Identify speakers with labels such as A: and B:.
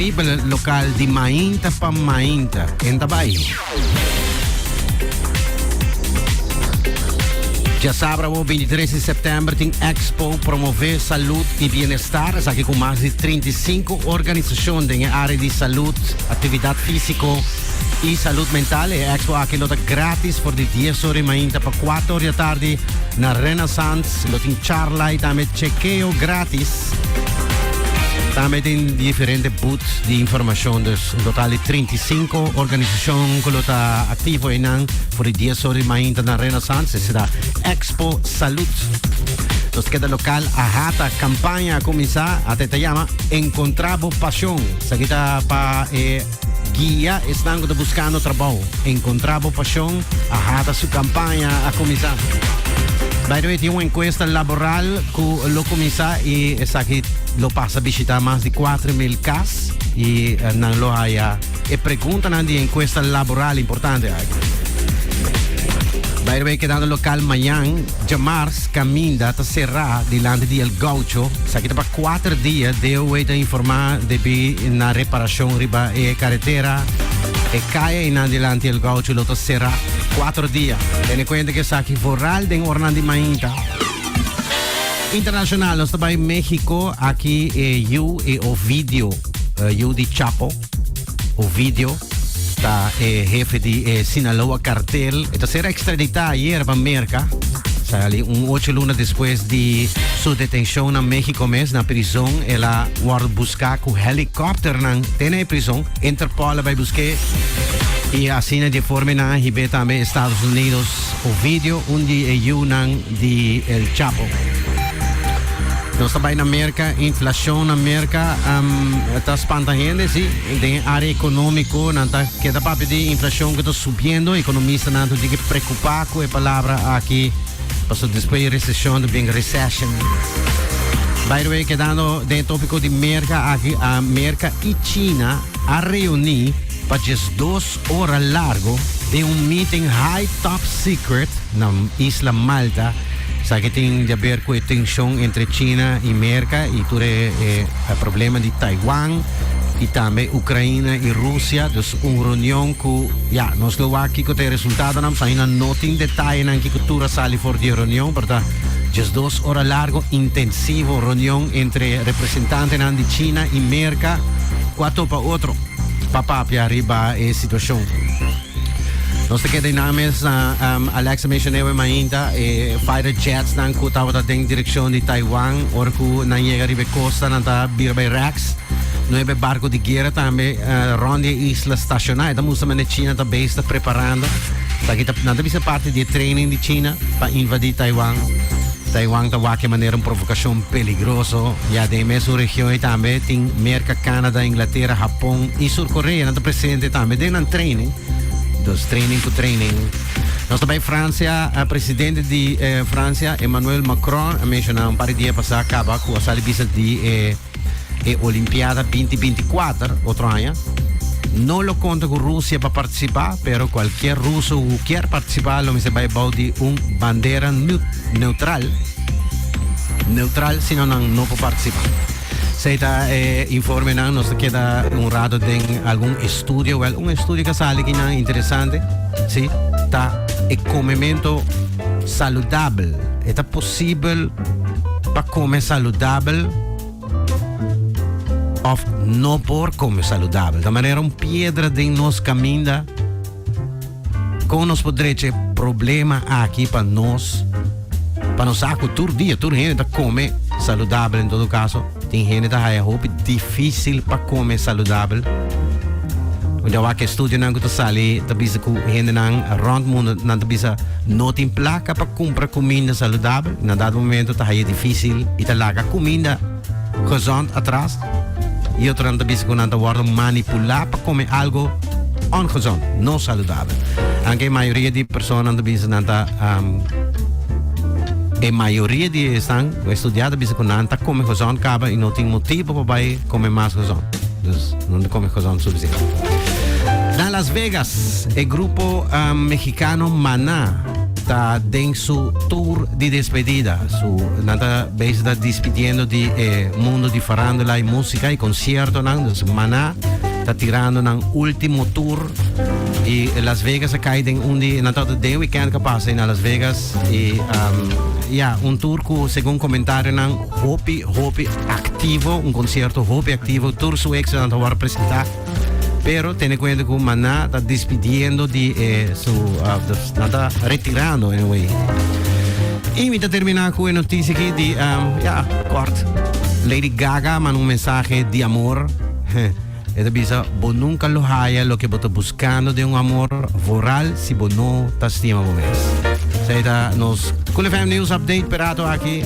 A: Il locale di Mainta pa Mainta in Tabay. Já sábado, 23 de setembro, tem Expo Promover Saúde e Bem-Estar, aqui com mais de 35 organizações na área de saúde, atividade física e saúde mental. A Expo aqui lota grátis por de 10 horas da manhã para 4 horas da tarde na Renaissance. Lota tem charla e também chequeio grátis. Também tem diferentes booths de informação, dus um total de 35 organizações que estão ativas por 10 horas de manhã na Renaissance. Essa é a Expo Saúde. Nos queda local a hata campanha a começar, até te chama Encontramos Paixão. Isso aqui está para guia, estão buscando trabalho. Encontramos Paixão, a hata sua campanha a começar. By the way, tem uma encuesta laboral que lo começa e essa aqui lo passa a visitar mais de 4.000 casos e não lo haya. E pergunta de encuesta laboral importante. By the way, quedando local amanhã, Jamars caminha está cerrado diante de El Gaucho. Isso aqui para 4 dias, deu a informar de na reparação riba e carretera. E cai in adelante il gaucho lo será 4 dias. Tiene cuenta que aqui foral de Orlando Mainta. Internacional, nós estamos em México, aqui eu e Ovidio, eu de Chapo. Ovidio, está jefe de Sinaloa Cartel. Então será extraditado ayer para América. Sali 8 lunas depois de sua detenção na México mesmo, na prisão, ela vai buscar com helicóptero na prisão. Interpol vai buscar e assim de forma na hibe também Estados Unidos. O vídeo onde eu de El Chapo. Nós também na América, inflação na América está espantando, sim. Em área econômica, não está que dá para pedir inflação que está subindo, economista não tem que preocupar com a palavra aqui. Passou depois da recessão, bem recession. By the way, quedando dentro do tópico de América, aqui a América e China a reunir para 2 horas largo de meeting high top secret na Isla Malta. Sabe que tem de ver com a tensão entre China e América e todo o problema de Taiwan e também Ucrânia e Rússia. Dus uma reunião que, nós lo aqui que tem resultado, não ainda não tem detalhe na que cultura sale for de reunião, portanto, 2 horas largo, intensivo reunião entre representantes de China e América, 4 para outro, para arriba a situação. Nós temos dinâmicas, Alexa mencionou ainda, fighter jets que estavam em direção de Taiwan, or que não chega a costa, não está birba Rex. Nueve barco de guerra também ronde isla estacionada. Estamos também China também está preparando. Aqui não deve parte de training de China para invadir Taiwan. Taiwan está de maneira uma provocação perigosa. Já de mesma região também tem América, Canadá, Inglaterra, Japão e Sul-Coreia não está presente também. Tem um training. Dos training com training. Nós também França, a presidente de França, Emmanuel Macron, mencionou par de dias passado acaba com a salibisa de Olimpiada 2024, outro ano. Não lo conta com a Rússia para participar, pero qualquer russo que quer participar, lo se vai de bandeira neutral. Neutral, senão não pode participar. Se está informe, nos queda rato de algum estudo, estudo que sale que é interessante, sim, está é comimento saudável. É possível para comer saudável ou não por comer saudável. Da maneira pedra de nos caminho, como nós poderíamos ter problema aqui para nós todo dia, todo gente come saudável em todo caso. Tem gente que é difícil para comer saudável. Então, há que estudo não que sali, talvez que gente não rond mundo não talvez não tem placa para comprar comida saudável. Na dado momento tá é difícil e tá lá comida gezond atrás. E outro talvez que não tá manipular para comer algo ongezond, não saudável. Anche a maioria de pessoas talvez não tá a maioria de estão estudiados bisa que não está comendo gezond acaba e não tem motivo para comer mais gezond. Dus não come gezond suficiente. Na Las Vegas, o grupo mexicano Maná está en su tour de despedida. Nada vez está despidiendo de mundo de farándula y música y concierto. Dus Maná está tirando un último tour y Las Vegas cae en un día, de weekend que pasa en Las Vegas y un tour que según comentario hopi activo, un concierto hopi activo, tour su ex no va a presentar. Pero tiene cuenta que Maná está despidiendo de está retirando anyway. Y me terminar con una noticia aquí de kort. Lady Gaga manda un mensaje de amor. Ella dice, vos nunca lo haya lo que vos estás buscando de un amor voral si vos no te estimas vos. Nos Cool FM News Update perato aquí.